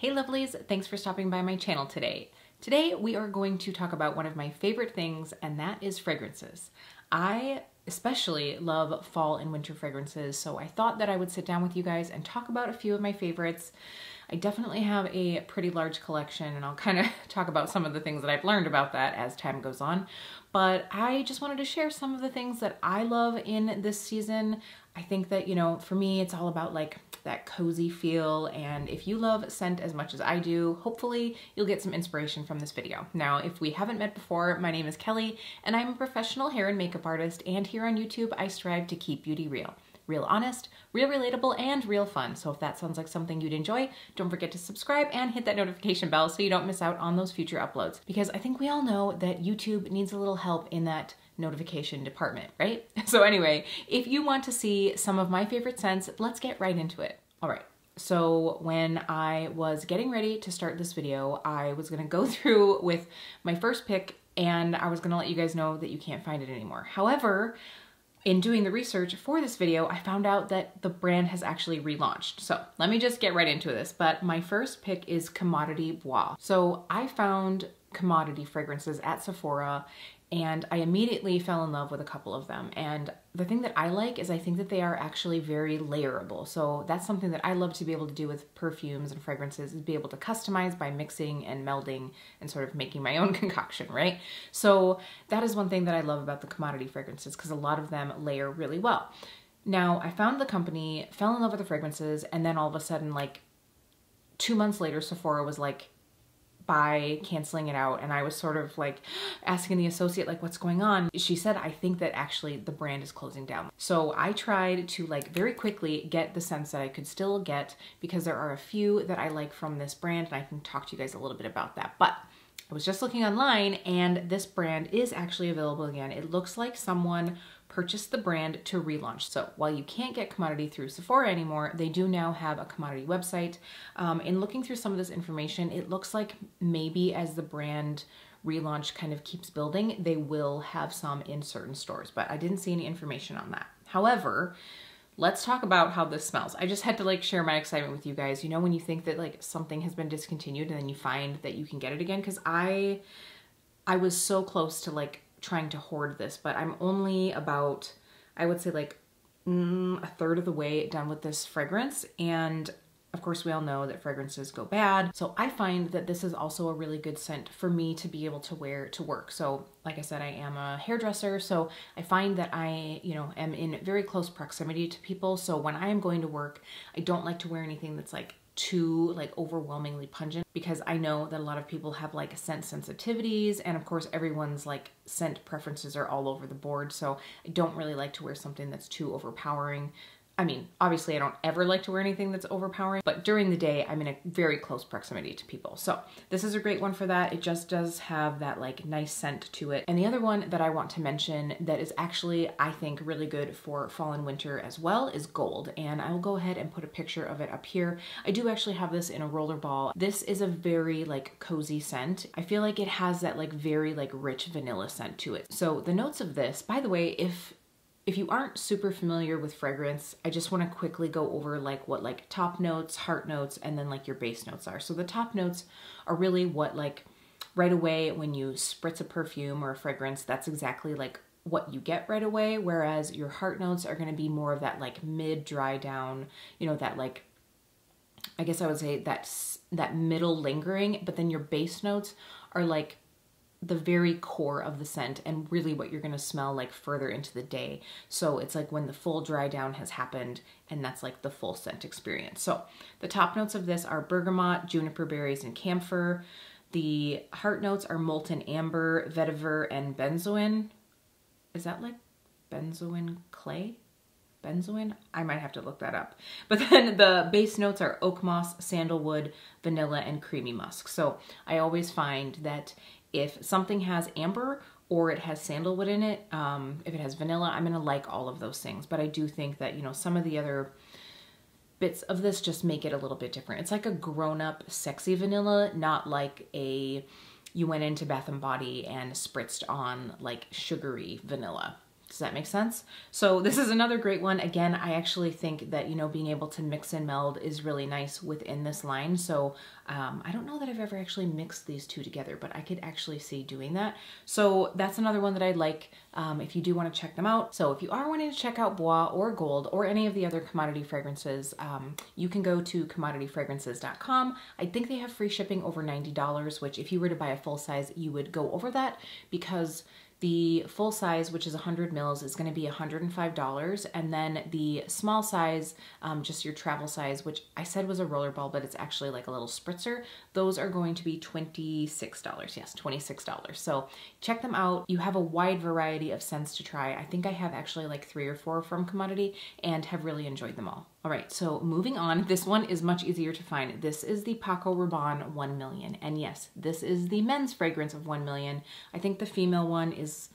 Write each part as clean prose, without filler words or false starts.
Hey lovelies, thanks for stopping by my channel today. Today we are going to talk about one of my favorite things, and that is fragrances. I especially love fall and winter fragrances, so I thought that I would sit down with you guys and talk about a few of my favorites. I definitely have a pretty large collection, and I'll kind of talk about some of the things that I've learned about that as time goes on. But I just wanted to share some of the things that I love in this season. I think that, you know, for me, it's all about like that cozy feel, and if you love scent as much as I do, hopefully you'll get some inspiration from this video. Now, if we haven't met before, my name is Kelly, and I'm a professional hair and makeup artist, and here on YouTube, I strive to keep beauty real. Real honest, real relatable, and real fun. So if that sounds like something you'd enjoy, don't forget to subscribe and hit that notification bell so you don't miss out on those future uploads. Because I think we all know that YouTube needs a little help in that notification department, right? So anyway, if you want to see some of my favorite scents, let's get right into it. All right. So when I was getting ready to start this video, I was gonna go through with my first pick, and I was gonna let you guys know that you can't find it anymore. However, in doing the research for this video, I found out that the brand has actually relaunched. So let me just get right into this. But my first pick is Commodity Bois. So I found commodity fragrances at Sephora, and I immediately fell in love with a couple of them. And the thing that I like is I think that they are actually very layerable. So that's something that I love to be able to do with perfumes and fragrances, is be able to customize by mixing and melding and sort of making my own concoction, right? So that is one thing that I love about the commodity fragrances, because a lot of them layer really well. Now, I found the company, fell in love with the fragrances, and then all of a sudden, like 2 months later, Sephora was like, by canceling it out, and I was sort of like asking the associate like, what's going on? She said, I think that actually the brand is closing down. So I tried to like very quickly get the scents that I could still get, because there are a few that I like from this brand, and I can talk to you guys a little bit about that. But I was just looking online, and this brand is actually available again. It looks like someone purchased the brand to relaunch. So while you can't get commodity through Sephora anymore, they do now have a commodity website. In looking through some of this information, it looks like maybe as the brand relaunch kind of keeps building, they will have some in certain stores, but I didn't see any information on that. However, let's talk about how this smells. I just had to like share my excitement with you guys. You know, when you think that like something has been discontinued and then you find that you can get it again, because I was so close to like trying to hoard this, but I'm only about, I would say like a third of the way done with this fragrance. And of course we all know that fragrances go bad. So I find that this is also a really good scent for me to be able to wear to work. So like I said, I am a hairdresser, so I find that I, you know, am in very close proximity to people. So when I am going to work, I don't like to wear anything that's like too like overwhelmingly pungent, because I know that a lot of people have like scent sensitivities, and of course everyone's like scent preferences are all over the board. So I don't really like to wear something that's too overpowering. I mean, obviously I don't ever like to wear anything that's overpowering, but during the day I'm in a very close proximity to people. So this is a great one for that. It just does have that like nice scent to it. And the other one that I want to mention that is actually, I think, really good for fall and winter as well is Gold. And I will go ahead and put a picture of it up here. I do actually have this in a roller ball. This is a very like cozy scent. I feel like it has that like very like rich vanilla scent to it. So the notes of this, by the way, if you aren't super familiar with fragrance, I just want to quickly go over like what like top notes, heart notes, and then like your base notes are. So the top notes are really what like right away when you spritz a perfume or a fragrance, that's exactly like what you get right away. Whereas your heart notes are going to be more of that like mid dry down, you know, that like, I guess I would say that middle lingering, but then your base notes are like the very core of the scent and really what you're gonna smell like further into the day. So it's like when the full dry down has happened, and that's like the full scent experience. So the top notes of this are bergamot, juniper berries, and camphor. The heart notes are molten amber, vetiver, and benzoin. Is that like benzoin clay? Benzoin? I might have to look that up. But then the base notes are oak moss, sandalwood, vanilla, and creamy musk. So I always find that if something has amber or it has sandalwood in it, if it has vanilla, I'm gonna like all of those things. But I do think that, you know, some of the other bits of this just make it a little bit different. It's like a grown-up sexy vanilla, not like a, you went into Bath and Body and spritzed on like sugary vanilla. Does that make sense? So this is another great one. Again, I actually think that, you know, being able to mix and meld is really nice within this line. So I don't know that I've ever actually mixed these two together, but I could actually see doing that. So that's another one that I'd like if you do want to check them out. So if you are wanting to check out Bois or Gold or any of the other commodity fragrances, you can go to commodityfragrances.com. I think they have free shipping over $90, which if you were to buy a full size, you would go over that, because the full size, which is 100 mils, is going to be $105. And then the small size, just your travel size, which I said was a rollerball, but it's actually like a little spritzer, those are going to be $26. Yes, $26. So check them out. You have a wide variety of scents to try. I think I have actually like 3 or 4 from Commodity and have really enjoyed them all. All right, so moving on, this one is much easier to find. This is the Paco Rabanne 1 Million. And yes, this is the men's fragrance of 1 Million. I think the female one is,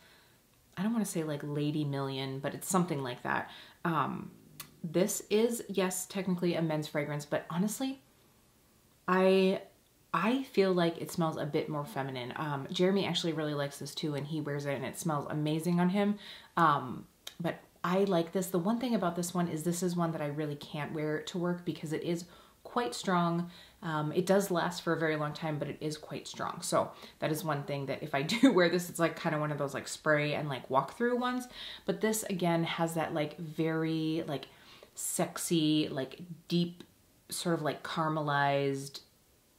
I don't want to say like Lady Million, but it's something like that. This is, yes, technically a men's fragrance, but honestly, I feel like it smells a bit more feminine. Jeremy actually really likes this too, and he wears it and it smells amazing on him. But I like this. The one thing about this one is this is one that I really can't wear to work because it is quite strong. It does last for a very long time, but it is quite strong. So that is one thing that if I do wear this, it's like kind of one of those like spray and like walk through ones. But this again has that like very like sexy, like deep sort of like caramelized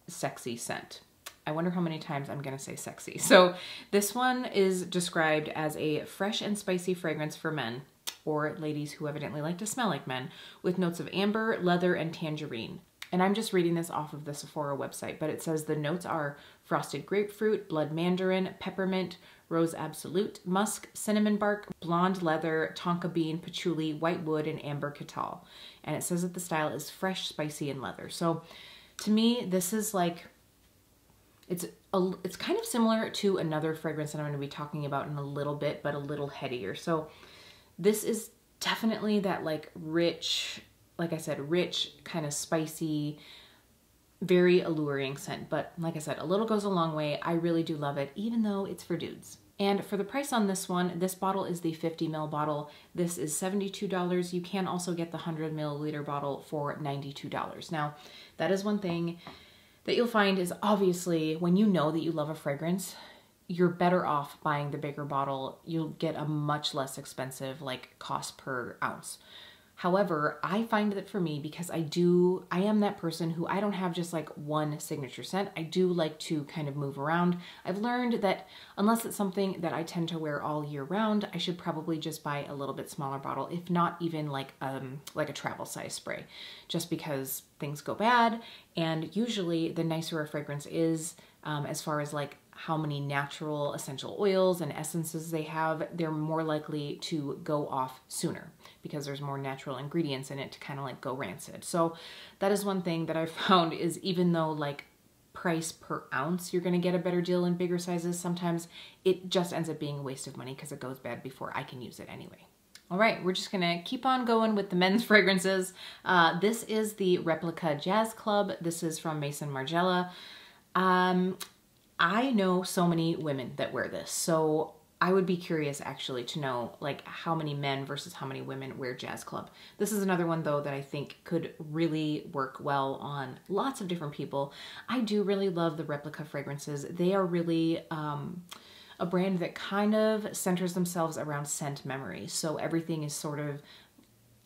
sexy scent. I wonder how many times I'm gonna say sexy. So this one is described as a fresh and spicy fragrance for men, or ladies who evidently like to smell like men, with notes of amber, leather, and tangerine. And I'm just reading this off of the Sephora website, but it says the notes are frosted grapefruit, blood mandarin, peppermint, rose absolute, musk, cinnamon bark, blonde leather, tonka bean, patchouli, white wood, and amber catal. And it says that the style is fresh, spicy, and leather. So to me, this is like, it's kind of similar to another fragrance that I'm going to be talking about in a little bit, but a little headier. So this is definitely that like rich, like I said, rich, kind of spicy, very alluring scent. But like I said, a little goes a long way. I really do love it, even though it's for dudes. And for the price on this one, this bottle is the 50 ml bottle. This is $72. You can also get the 100 milliliter bottle for $92. Now, that is one thing that you'll find is obviously when you know that you love a fragrance, you're better off buying the bigger bottle. You'll get a much less expensive like cost per ounce. However, I find that for me, because I am that person who I don't have just like one signature scent. I do like to kind of move around. I've learned that unless it's something that I tend to wear all year round, I should probably just buy a little bit smaller bottle, if not even like a travel size spray, just because things go bad. And usually the nicer a fragrance is, as far as like how many natural essential oils and essences they have, they're more likely to go off sooner because there's more natural ingredients in it to kind of like go rancid. So that is one thing that I've found is, even though like price per ounce, you're gonna get a better deal in bigger sizes, sometimes it just ends up being a waste of money because it goes bad before I can use it anyway. All right, we're just gonna keep on going with the men's fragrances. This is the Replica Jazz Club. This is from Maison Margiela. I know so many women that wear this, so I would be curious actually to know like how many men versus how many women wear Jazz Club. This is another one though that I think could really work well on lots of different people. I do really love the Replica fragrances. They are really a brand that kind of centers themselves around scent memory. So everything is sort of,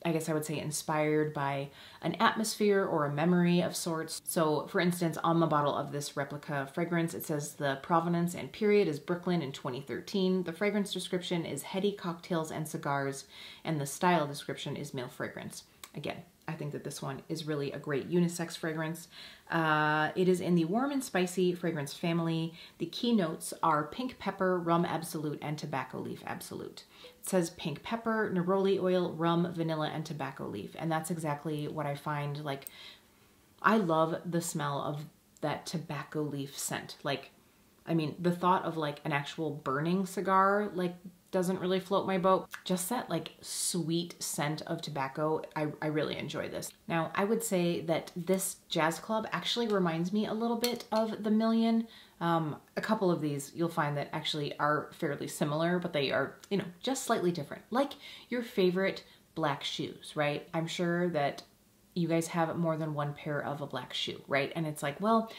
I guess I would say, inspired by an atmosphere or a memory of sorts. So for instance, on the bottle of this Replica fragrance, it says the provenance and period is Brooklyn in 2013. The fragrance description is heady cocktails and cigars, and the style description is male fragrance. Again, I think that this one is really a great unisex fragrance. It is in the warm and spicy fragrance family. The key notes are pink pepper, rum absolute, and tobacco leaf absolute. It says pink pepper, neroli oil, rum, vanilla, and tobacco leaf. And that's exactly what I find. Like, I love the smell of that tobacco leaf scent. Like, I mean, the thought of like an actual burning cigar, like doesn't really float my boat. Just that like sweet scent of tobacco, I really enjoy this. Now, I would say that this Jazz Club actually reminds me a little bit of the Million. A couple of these you'll find that actually are fairly similar, but they are, you know, just slightly different. Like your favorite black shoes, right? I'm sure that you guys have more than one pair of a black shoe, right? And it's like, well,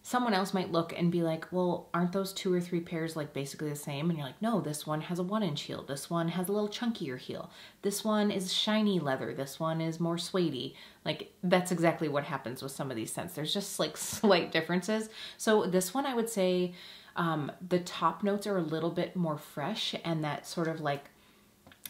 someone else might look and be like, well, aren't those 2 or 3 pairs like basically the same? And you're like, no, this one has a 1-inch heel. This one has a little chunkier heel. This one is shiny leather. This one is more suede-y. Like that's exactly what happens with some of these scents. There's just like slight differences. So this one, I would say the top notes are a little bit more fresh and that sort of like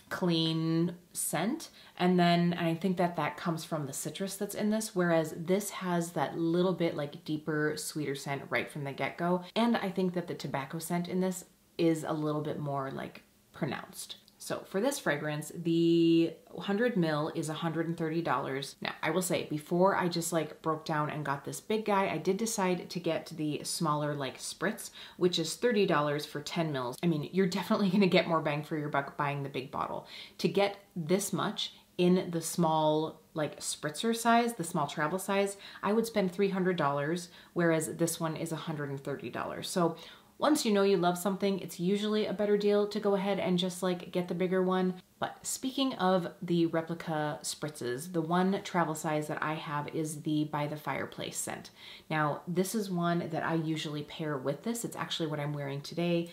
clean scent. And then I think that that comes from the citrus that's in this, whereas this has that little bit like deeper, sweeter scent right from the get-go. And I think that the tobacco scent in this is a little bit more like pronounced. So for this fragrance, the 100 ml is $130. Now, I will say, before I just like broke down and got this big guy, I did decide to get the smaller like spritz, which is $30 for 10 mils. I mean, you're definitely gonna get more bang for your buck buying the big bottle. To get this much in the small like spritzer size, the small travel size, I would spend $300, whereas this one is $130. So once you know you love something, it's usually a better deal to go ahead and just like get the bigger one. But speaking of the replica spritzes, the one travel size that I have is the By the Fireplace scent. Now, this is one that I usually pair with this. It's actually what I'm wearing today.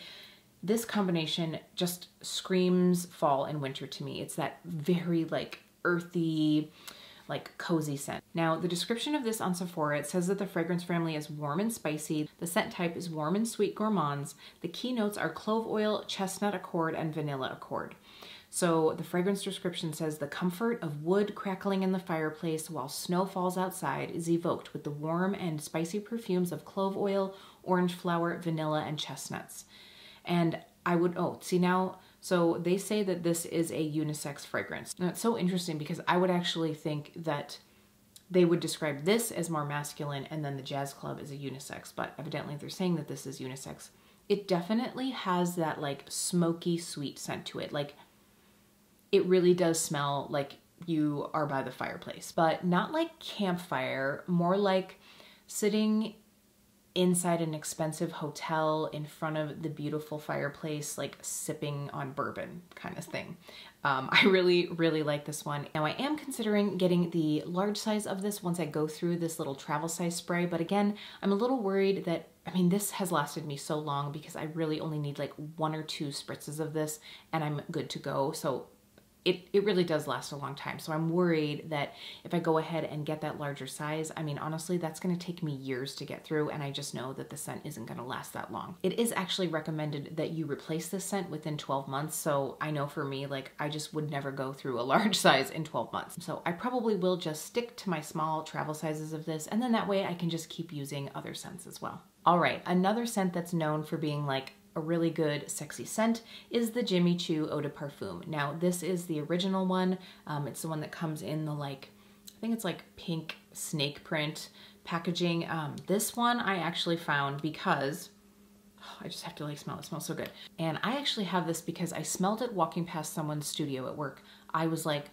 This combination just screams fall and winter to me. It's that very like earthy, like cozy scent. Now, the description of this on Sephora, it says that the fragrance family is warm and spicy. The scent type is warm and sweet gourmands. The key notes are clove oil, chestnut accord, and vanilla accord. So the fragrance description says the comfort of wood crackling in the fireplace while snow falls outside is evoked with the warm and spicy perfumes of clove oil, orange flower, vanilla, and chestnuts. And I would, oh, see now, so they say that this is a unisex fragrance. Now it's so interesting because I would actually think that they would describe this as more masculine and then the Jazz Club is a unisex, but evidently they're saying that this is unisex. It definitely has that like smoky sweet scent to it. Like it really does smell like you are by the fireplace, but not like campfire, more like sitting inside an expensive hotel in front of the beautiful fireplace, like sipping on bourbon kind of thing. I really, really like this one. Now I am considering getting the large size of this once I go through this little travel size spray, but again, I'm a little worried that, I mean, this has lasted me so long because I really only need like 1 or 2 spritzes of this and I'm good to go. So it really does last a long time. So I'm worried that if I go ahead and get that larger size, I mean, honestly, that's gonna take me years to get through and I just know that the scent isn't gonna last that long. It is actually recommended that you replace this scent within 12 months. So I know for me, like I just would never go through a large size in 12 months. So I probably will just stick to my small travel sizes of this and then that way I can just keep using other scents as well. All right, another scent that's known for being like a really good sexy scent is the Jimmy Choo Eau de Parfum. Now this is the original one. It's the one that comes in the like, I think it's like pink snake print packaging. This one I actually found because, oh, I just have to like smell it. It smells so good. And I actually have this because I smelled it walking past someone's studio at work. I was like,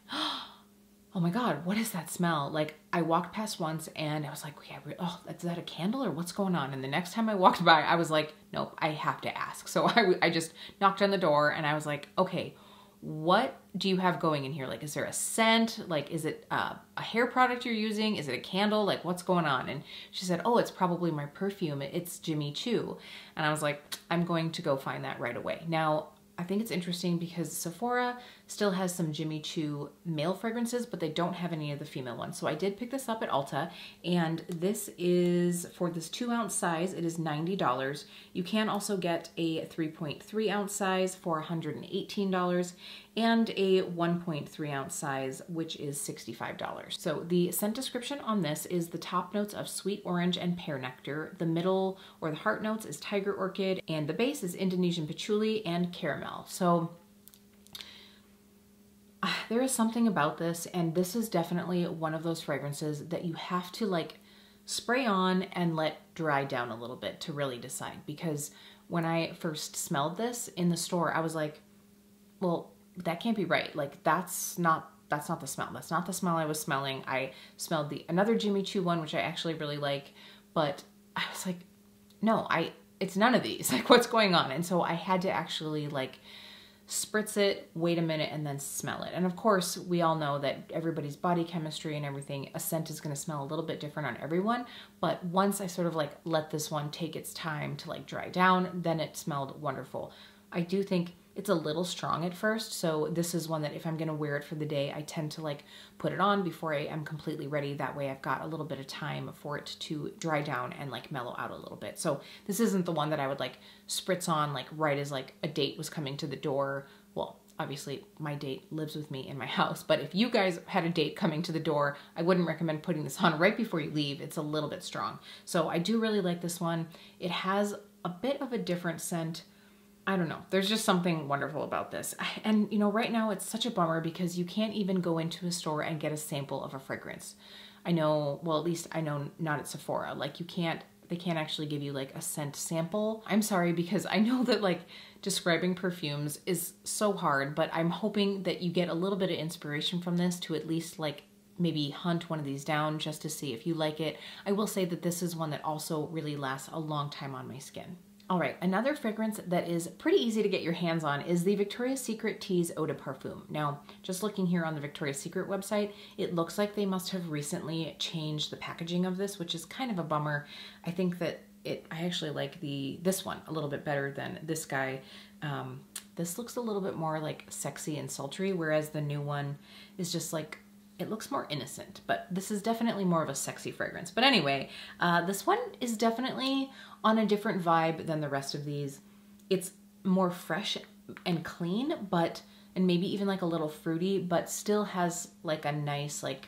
oh my God, what is that smell? Like I walked past once and I was like, yeah, oh, is that a candle or what's going on? And the next time I walked by, I was like, nope, I have to ask. So I just knocked on the door and I was like, okay, what do you have going in here? Like, is there a scent? Like, is it a hair product you're using? Is it a candle? Like, what's going on? And she said, oh, it's probably my perfume. It's Jimmy Choo. And I was like, I'm going to go find that right away. Now, I think it's interesting because Sephora still has some Jimmy Choo male fragrances, but they don't have any of the female ones. So I did pick this up at Ulta, and this is, for this 2-ounce size, it is $90. You can also get a 3.3-ounce size for $118, and a 1.3-ounce size, which is $65. So the scent description on this is the top notes of sweet orange and pear nectar. The middle, or the heart notes, is tiger orchid, and the base is Indonesian patchouli and caramel. So there is something about this, and this is definitely one of those fragrances that you have to like spray on and let dry down a little bit to really decide. Because when I first smelled this in the store, I was like, well, that can't be right. Like that's not the smell. That's not the smell I was smelling. I smelled another Jimmy Choo one, which I actually really like, but I was like, no, it's none of these. Like, what's going on? And so I had to actually like spritz it, wait a minute, and then smell it. And of course, we all know that everybody's body chemistry and everything, a scent is going to smell a little bit different on everyone. But once I sort of like let this one take its time to like dry down, then it smelled wonderful. I do think it's a little strong at first, so this is one that if I'm going to wear it for the day, I tend to like put it on before I am completely ready. That way I've got a little bit of time for it to dry down and like mellow out a little bit. So this isn't the one that I would like spritz on like right as like a date was coming to the door. Well, obviously my date lives with me in my house, but if you guys had a date coming to the door, I wouldn't recommend putting this on right before you leave. It's a little bit strong. So I do really like this one. It has a bit of a different scent. I don't know. There's just something wonderful about this. And you know, right now it's such a bummer because you can't even go into a store and get a sample of a fragrance. I know, well, at least I know not at Sephora. Like they can't actually give you like a scent sample. I'm sorry because I know that like describing perfumes is so hard, but I'm hoping that you get a little bit of inspiration from this to at least like maybe hunt one of these down just to see if you like it. I will say that this is one that also really lasts a long time on my skin. All right, another fragrance that is pretty easy to get your hands on is the Victoria's Secret Tease Eau de Parfum. Now, just looking here on the Victoria's Secret website, it looks like they must have recently changed the packaging of this, which is kind of a bummer. I think that I actually like this one a little bit better than this guy. This looks a little bit more like sexy and sultry, whereas the new one is just like, it looks more innocent, but this is definitely more of a sexy fragrance. But anyway, this one is definitely on a different vibe than the rest of these. It's more fresh and clean, and maybe even like a little fruity, but still has like a nice like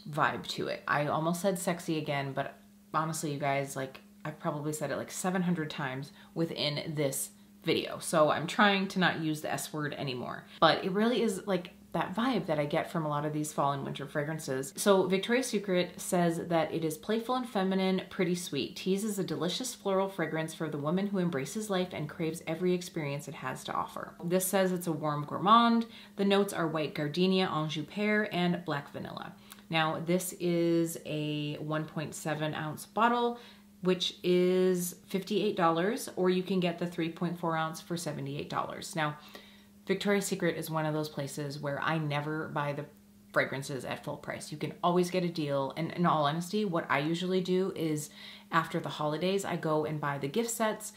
vibe to it. I almost said sexy again, but honestly, you guys, like I've probably said it like 700 times within this video. So I'm trying to not use the S word anymore, but it really is like that vibe that I get from a lot of these fall and winter fragrances. So Victoria's Secret says that it is playful and feminine, pretty sweet. Tease is a delicious floral fragrance for the woman who embraces life and craves every experience it has to offer. This says it's a warm gourmand. The notes are white gardenia, Anjou pear, and black vanilla. Now this is a 1.7 ounce bottle, which is $58, or you can get the 3.4 ounce for $78. Now, Victoria's Secret is one of those places where I never buy the fragrances at full price. You can always get a deal. And in all honesty, what I usually do is after the holidays, I go and buy the gift sets.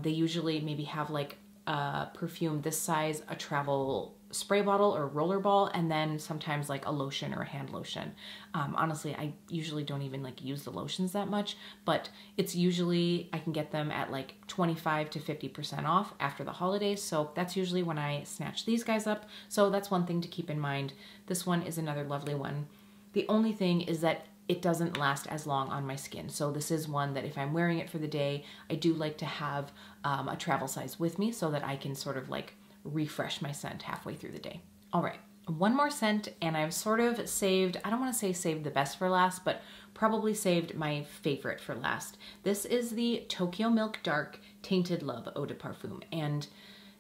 They usually maybe have like a perfume this size, a travel spray bottle or roller ball, and then sometimes like a lotion or a hand lotion. Honestly, I usually don't even like use the lotions that much, but it's usually, I can get them at like 25 to 50% off after the holidays. So that's usually when I snatch these guys up. So that's one thing to keep in mind. This one is another lovely one. The only thing is that it doesn't last as long on my skin. So this is one that if I'm wearing it for the day, I do like to have a travel size with me so that I can sort of like refresh my scent halfway through the day. All right, one more scent, and I've sort of saved, I don't want to say saved the best for last, but probably saved my favorite for last. This is the Tokyo Milk Dark Tainted Love Eau de Parfum, and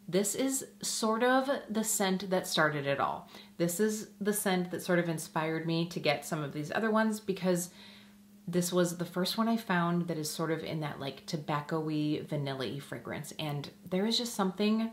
this is sort of the scent that started it all. This is the scent that sort of inspired me to get some of these other ones, because this was the first one I found that is sort of in that like tobacco-y, vanilla-y fragrance, and there's something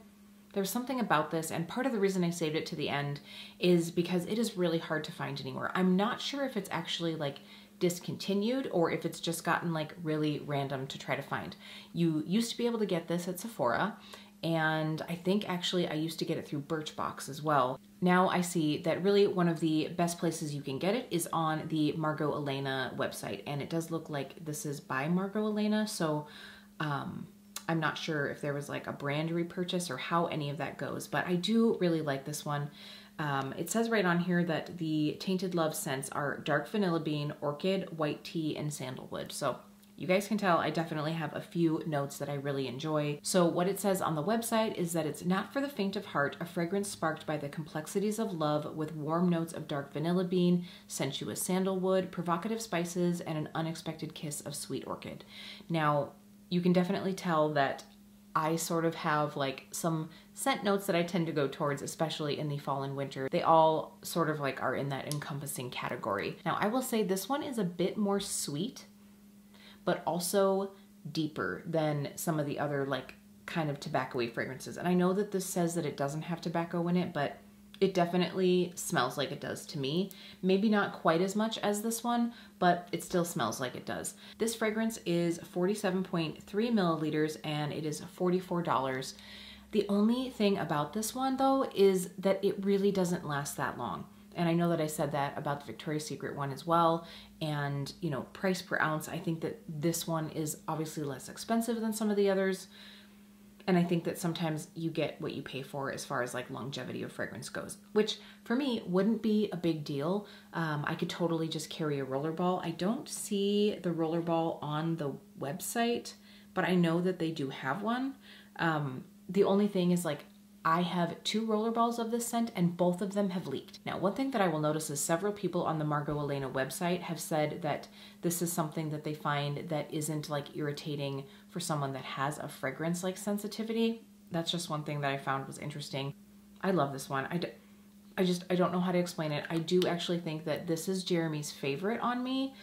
about this, and part of the reason I saved it to the end is because it is really hard to find anywhere. I'm not sure if it's actually like discontinued or if it's just gotten like really random to try to find. You used to be able to get this at Sephora, and I think actually I used to get it through Birchbox as well. Now I see that really one of the best places you can get it is on the Margot Elena website, and it does look like this is by Margot Elena, so I'm not sure if there was like a brand repurchase or how any of that goes, but I do really like this one. It says right on here that the Tainted Love scents are dark vanilla bean, orchid, white tea, and sandalwood. So you guys can tell I definitely have a few notes that I really enjoy. So what it says on the website is that it's not for the faint of heart, a fragrance sparked by the complexities of love with warm notes of dark vanilla bean, sensuous sandalwood, provocative spices, and an unexpected kiss of sweet orchid. Now, you can definitely tell that I sort of have like some scent notes that I tend to go towards, especially in the fall and winter. They all sort of like are in that encompassing category. Now I will say this one is a bit more sweet, but also deeper than some of the other like kind of tobacco-y fragrances. And I know that this says that it doesn't have tobacco in it, but it definitely smells like it does to me. Maybe not quite as much as this one, but it still smells like it does. This fragrance is 47.3 milliliters and it is $44. The only thing about this one though is that it really doesn't last that long. And I know that I said that about the Victoria's Secret one as well. And you know, price per ounce, I think that this one is obviously less expensive than some of the others. And I think that sometimes you get what you pay for as far as like longevity of fragrance goes, which for me wouldn't be a big deal. I could totally just carry a rollerball. I don't see the rollerball on the website, but I know that they do have one. The only thing is like, I have 2 rollerballs of this scent and both of them have leaked. Now, one thing that I will notice is several people on the Margot Elena website have said that this is something that they find that isn't like irritating for someone that has a fragrance like sensitivity. That's just one thing that I found was interesting. I love this one. I don't know how to explain it. I do actually think that this is Jeremy's favorite on me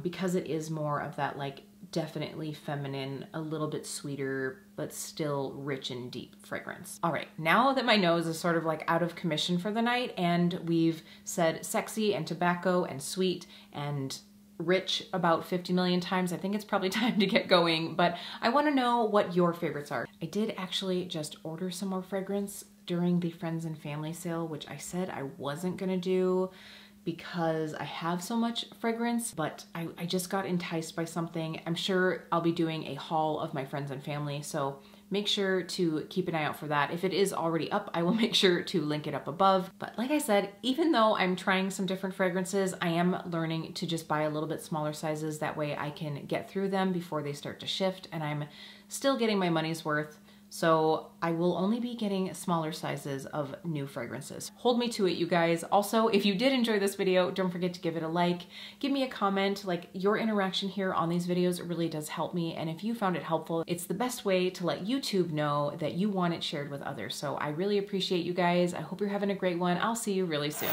because it is more of that like definitely feminine, a little bit sweeter, but still rich and deep fragrance. All right, now that my nose is sort of like out of commission for the night and we've said sexy and tobacco and sweet and rich about 50 million times, I think it's probably time to get going, but I wanna know what your favorites are. I did actually just order some more fragrance during the friends and family sale, which I said I wasn't gonna do because I have so much fragrance, but I just got enticed by something. I'm sure I'll be doing a haul of my friends and family, so make sure to keep an eye out for that. If it is already up, I will make sure to link it up above. But like I said, even though I'm trying some different fragrances, I am learning to just buy a little bit smaller sizes. That way I can get through them before they start to shift, and I'm still getting my money's worth. So I will only be getting smaller sizes of new fragrances. Hold me to it, you guys. Also, if you did enjoy this video, don't forget to give it a like, give me a comment. Like, your interaction here on these videos really does help me. And if you found it helpful, it's the best way to let YouTube know that you want it shared with others. So I really appreciate you guys. I hope you're having a great one. I'll see you really soon.